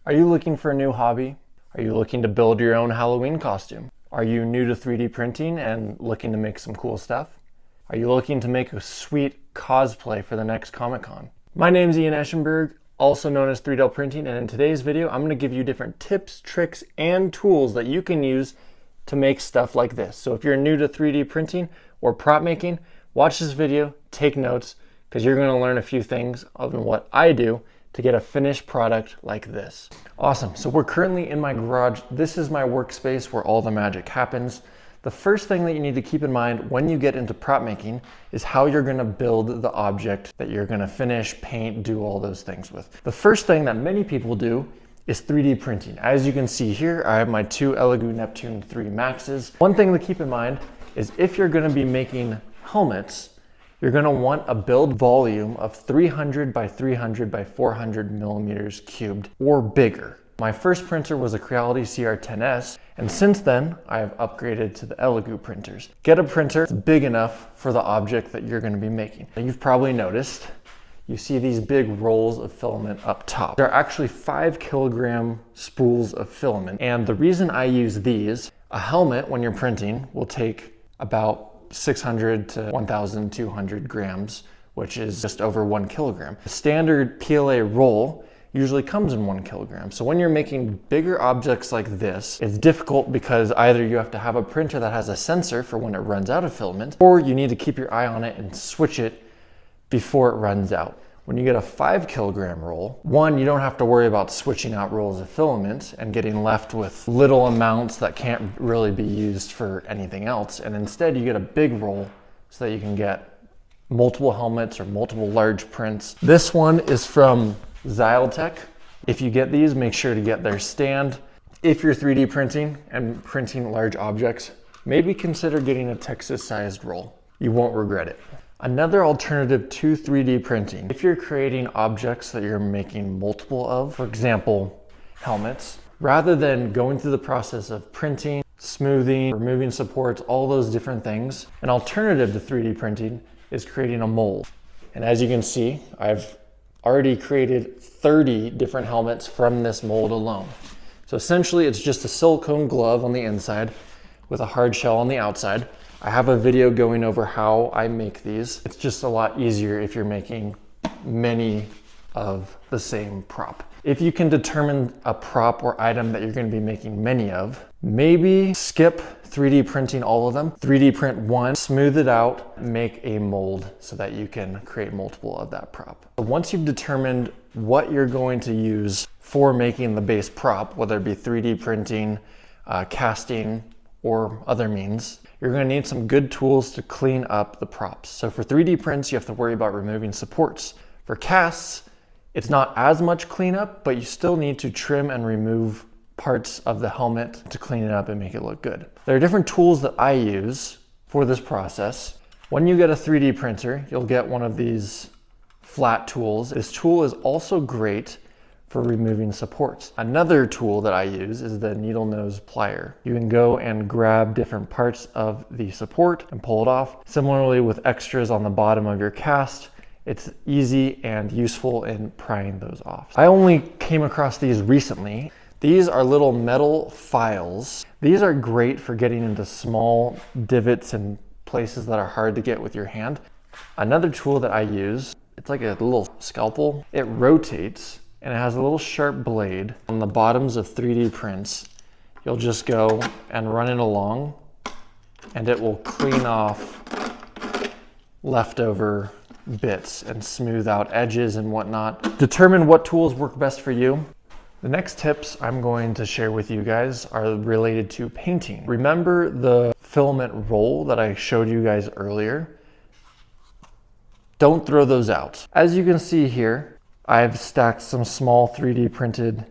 Are you looking for a new hobby? Are you looking to build your own Halloween costume? Are you new to 3D printing and looking to make some cool stuff? Are you looking to make a sweet cosplay for the next Comic-Con? My name is Ian Eschenberg, also known as 3d-printing, and in today's video I'm going to give you different tips, tricks, and tools that you can use to make stuff like this. So if you're new to 3D printing or prop making, watch this video, take notes, because you're going to learn a few things of what I do to get a finished product like this. Awesome, so we're currently in my garage. This is my workspace where all the magic happens. The first thing that you need to keep in mind when you get into prop making is how you're gonna build the object that you're gonna finish, paint, do all those things with. The first thing that many people do is 3D printing. As you can see here, I have my two Elegoo Neptune 3 Maxes. One thing to keep in mind is if you're gonna be making helmets, you're gonna want a build volume of 300 by 300 by 400 millimeters cubed or bigger. My first printer was a Creality CR10S, and since then I have upgraded to the Elegoo printers. Get a printer that's big enough for the object that you're gonna be making. And you've probably noticed, you see these big rolls of filament up top. They're actually 5 kilogram spools of filament, and the reason I use these, a helmet when you're printing will take about 600 to 1,200 grams, which is just over 1 kilogram. The standard PLA roll usually comes in 1 kilogram. So when you're making bigger objects like this, it's difficult because either you have to have a printer that has a sensor for when it runs out of filament, or you need to keep your eye on it and switch it before it runs out. When you get a 5 kilogram roll, one, you don't have to worry about switching out rolls of filament and getting left with little amounts that can't really be used for anything else. And instead you get a big roll so that you can get multiple helmets or multiple large prints. This one is from Xyltech. If you get these, make sure to get their stand. If you're 3D printing and printing large objects, maybe consider getting a Texas-sized roll. You won't regret it. Another alternative to 3D printing, if you're creating objects that you're making multiple of, for example, helmets, rather than going through the process of printing, smoothing, removing supports, all those different things, an alternative to 3D printing is creating a mold. And as you can see, I've already created 30 different helmets from this mold alone. So essentially it's just a silicone glove on the inside with a hard shell on the outside. I have a video going over how I make these. It's just a lot easier if you're making many of the same prop. If you can determine a prop or item that you're going to be making many of, maybe skip 3D printing all of them. 3D print one, smooth it out, make a mold so that you can create multiple of that prop. Once you've determined what you're going to use for making the base prop, whether it be 3D printing, casting, or other means, you're going to need some good tools to clean up the props. So for 3D prints, you have to worry about removing supports. For casts, it's not as much cleanup, but you still need to trim and remove parts of the helmet to clean it up and make it look good. There are different tools that I use for this process. When you get a 3D printer, you'll get one of these flat tools. This tool is also great for removing supports. Another tool that I use is the needle nose plier. You can go and grab different parts of the support and pull it off. Similarly with extras on the bottom of your cast, it's easy and useful in prying those off. I only came across these recently. These are little metal files. These are great for getting into small divots and places that are hard to get with your hand. Another tool that I use, it's like a little scalpel. It rotates and it has a little sharp blade. On the bottoms of 3D prints, you'll just go and run it along and it will clean off leftover bits and smooth out edges and whatnot. Determine what tools work best for you. The next tips I'm going to share with you guys are related to painting. Remember the filament roll that I showed you guys earlier? Don't throw those out. As you can see here, I've stacked some small 3D printed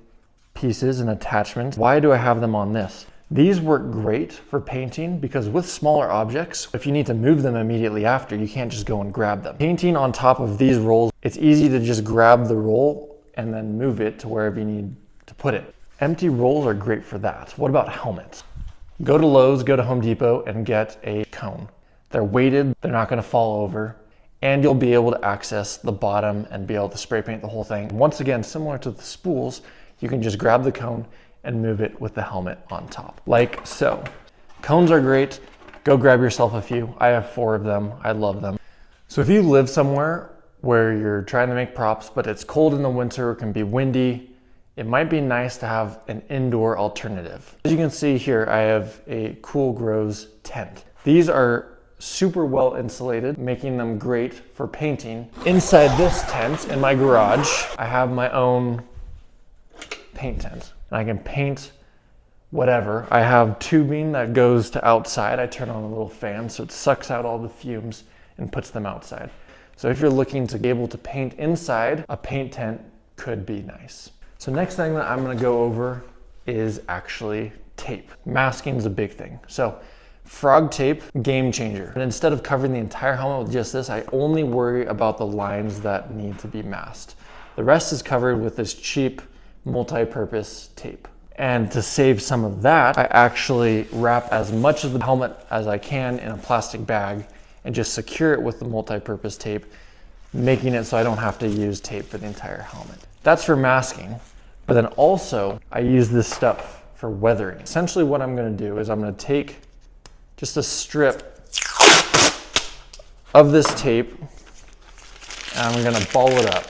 pieces and attachments. Why do I have them on this? These work great for painting because with smaller objects, if you need to move them immediately after, you can't just go and grab them. Painting on top of these rolls, it's easy to just grab the roll and then move it to wherever you need to put it. Empty rolls are great for that. What about helmets? Go to Lowe's, go to Home Depot and get a cone. They're weighted, they're not gonna fall over, and you'll be able to access the bottom and be able to spray paint the whole thing. Once again, similar to the spools, you can just grab the cone and move it with the helmet on top, like so. Cones are great. Go grab yourself a few. I have 4 of them. I love them. So if you live somewhere where you're trying to make props, but it's cold in the winter, it can be windy, it might be nice to have an indoor alternative. As you can see here, I have a Cool Grows tent. These are super well insulated, making them great for painting. Inside this tent in my garage, I have my own paint tent. And I can paint whatever. I have tubing that goes to outside. I turn on a little fan so it sucks out all the fumes and puts them outside. So if you're looking to be able to paint inside, a paint tent could be nice. So next thing that I'm gonna go over is actually tape. Masking is a big thing. So frog tape, game changer. And instead of covering the entire helmet with just this, I only worry about the lines that need to be masked. The rest is covered with this cheap multi-purpose tape. And to save some of that, I actually wrap as much of the helmet as I can in a plastic bag and just secure it with the multi-purpose tape, making it so I don't have to use tape for the entire helmet. That's for masking, but then also I use this stuff for weathering. Essentially what I'm gonna do is I'm gonna take just a strip of this tape and I'm gonna ball it up.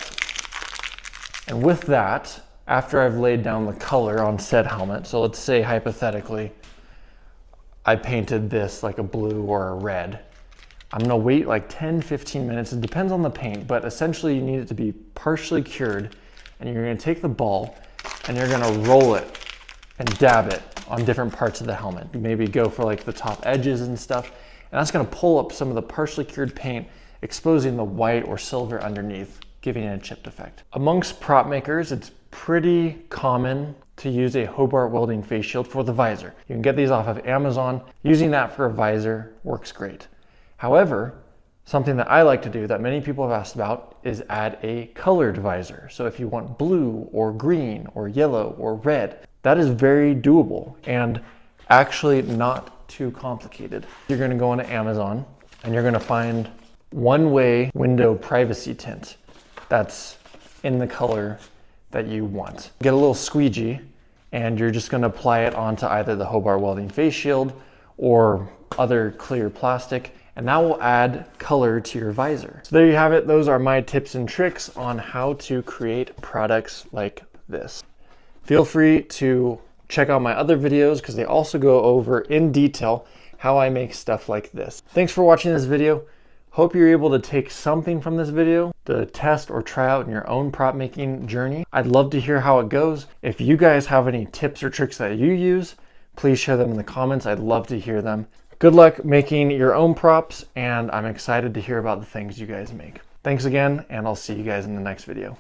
And with that, after I've laid down the color on said helmet, so let's say hypothetically, I painted this like a blue or a red. I'm gonna wait like 10-15 minutes. It depends on the paint, but essentially you need it to be partially cured, and you're gonna take the ball and you're gonna roll it and dab it on different parts of the helmet. Maybe go for like the top edges and stuff, and that's gonna pull up some of the partially cured paint, exposing the white or silver underneath, giving it a chipped effect. Amongst prop makers, it's pretty common to use a Hobart welding face shield for the visor. You can get these off of Amazon. Using that for a visor works great. However, something that I like to do that many people have asked about is add a colored visor. So if you want blue or green or yellow or red, that is very doable and actually not too complicated. You're gonna go onto Amazon and you're gonna find one-way window privacy tint that's in the color that you want. Get a little squeegee and you're just gonna apply it onto either the Hobart welding face shield or other clear plastic, and that will add color to your visor. So there you have it. Those are my tips and tricks on how to create products like this. Feel free to check out my other videos because they also go over in detail how I make stuff like this. Thanks for watching this video. Hope you're able to take something from this video to test or try out in your own prop making journey. I'd love to hear how it goes. If you guys have any tips or tricks that you use, please share them in the comments. I'd love to hear them. Good luck making your own props, and I'm excited to hear about the things you guys make. Thanks again, and I'll see you guys in the next video.